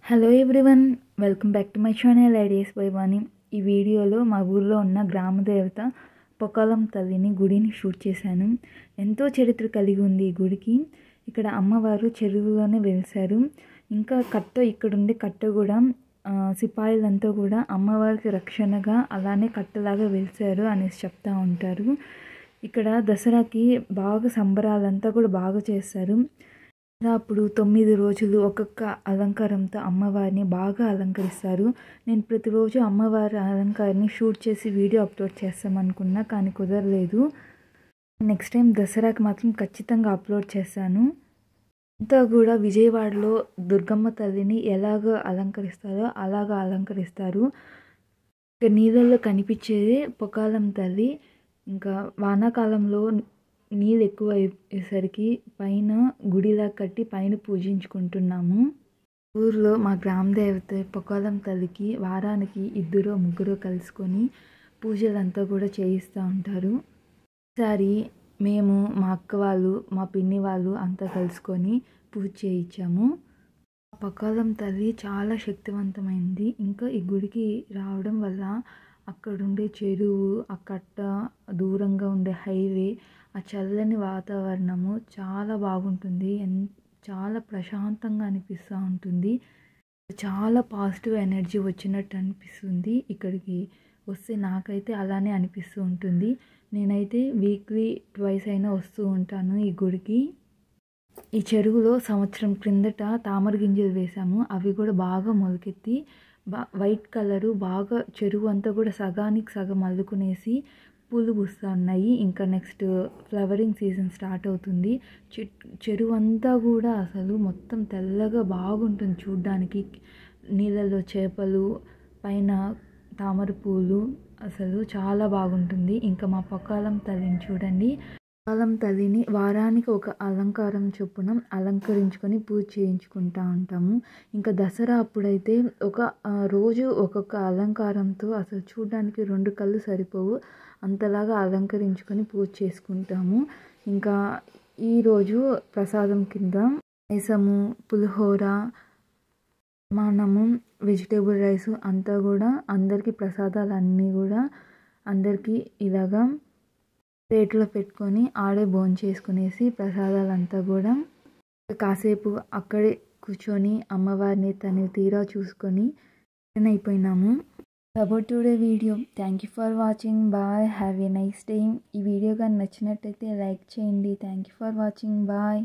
Hello everyone, welcome back to my channel ideas by Vani. ఈ వీడియోలో మా ఊర్లో ఉన్న గ్రామ దేవత పొకాలం తల్లిని గుడిని షూట్ చేశాను. ఎంతో చరిత్ర కలిగి ఉంది ఈ గుడికి. ఇక్కడ అమ్మవారు చెరువులోనే వెలిశారు. ఇంకా కట్ట ఇక్కడుండే కట్ట కూడా సిపాయిలంతా కూడా అమ్మవారికి రక్షణగా అలానే కట్టలాగా వెలిశారు అనేసి చెప్తూ ఉంటారు. ఇక్కడ దసరాకి బాగా సంబరాలంతా కూడా బాగా చేస్తారు. అప్పుడు 9 రోజులు ఒక్కొక్క అలంకారంతో అమ్మవారిని బాగా అలంకరిస్తారు. నేను ప్రతిరోజు అమ్మవారి అలంకారాన్ని షూట్ చేసి వీడియో అప్లోడ్ చేస్తామనుకున్నా, కానీ కుదరలేదు. నెక్స్ట్ టైం దసరాకి మాత్రం ఖచ్చితంగా అప్లోడ్ చేస్తాను. అంతా కూడా విజయవాడలో దుర్గమ్మ తల్లిని ఎలాగ అలంకరిస్తారో అలాగా అలంకరిస్తారు. ఇక నీళ్ళల్లో కనిపించేది పొకాలం తల్లి. ఇంకా వానాకాలంలో నీళ్ళు ఎక్కువ అయ్యేసరికి పైన గుడిలా కట్టి పైన పూజించుకుంటున్నాము. ఊర్లో మా గ్రామ దేవత పొకాలం తల్లికి వారానికి 2-3 కలుసుకొని పూజలంతా కూడా చేయిస్తూ ఉంటారు. ఈసారి మేము మా అక్క వాళ్ళు మా పిన్ని వాళ్ళు అంతా కలుసుకొని పూజ చేయించాము. పొకాలం తల్లి చాలా శక్తివంతమైంది. ఇంకా ఈ గుడికి రావడం వల్ల అక్కడుండే చెరువు, ఆ కట్ట, దూరంగా ఉండే హైవే, ఆ చల్లని వాతావరణము చాలా బాగుంటుంది. చాలా ప్రశాంతంగా అనిపిస్తూ ఉంటుంది. చాలా పాజిటివ్ ఎనర్జీ వచ్చినట్టు అనిపిస్తుంది. ఇక్కడికి వస్తే నాకైతే అలానే అనిపిస్తూ ఉంటుంది. నేనైతే వీక్లీ 2 అయినా వస్తూ ఉంటాను ఈ గుడికి. ఈ చెరువులో సంవత్సరం క్రిందట తామర గింజలు వేసాము. అవి కూడా బాగా మొలకెత్తి వైట్ కలరు బాగా చెరువు అంతా కూడా సగానికి సగం అల్లుకునేసి పూలు పూస్తూ ఉన్నాయి. ఇంకా నెక్స్ట్ ఫ్లవరింగ్ సీజన్ స్టార్ట్ అవుతుంది. చెరువు అంతా కూడా అసలు మొత్తం తెల్లగా బాగుంటుంది చూడ్డానికి. నీళ్ళలో చేపలు, పైన తామర పూలు, అసలు చాలా బాగుంటుంది. ఇంకా మా పొకాలం తల్లిని చూడండి. పొకాలం తల్లిని వారానికి ఒక అలంకారం చొప్పున అలంకరించుకొని పూజ చేయించుకుంటూ ఉంటాము. ఇంకా దసరా అప్పుడైతే ఒక రోజు ఒక్కొక్క అలంకారంతో అసలు చూడడానికి 2 కళ్ళు సరిపోవు, అంతలాగా అలంకరించుకొని పూజ చేసుకుంటాము. ఇంకా ఈరోజు ప్రసాదం కింద పాయసము, పులిహోర, మానము, వెజిటేబుల్ రైస్ అంతా కూడా అందరికీ ప్రసాదాలు అన్నీ కూడా అందరికీ ఇలాగా ప్లేట్లో పెట్టుకొని ఆడే భోంచేసుకునేసి ప్రసాదాలంతా కూడా కాసేపు అక్కడే కూర్చొని అమ్మవారిని తను తీరా చూసుకొని అయిపోయినాము. About today video. Thank you for watching. Bye, have a nice day. ఈ వీడియో కానీ నచ్చినట్టయితే లైక్ చేయండి. Thank you for watching. Bye.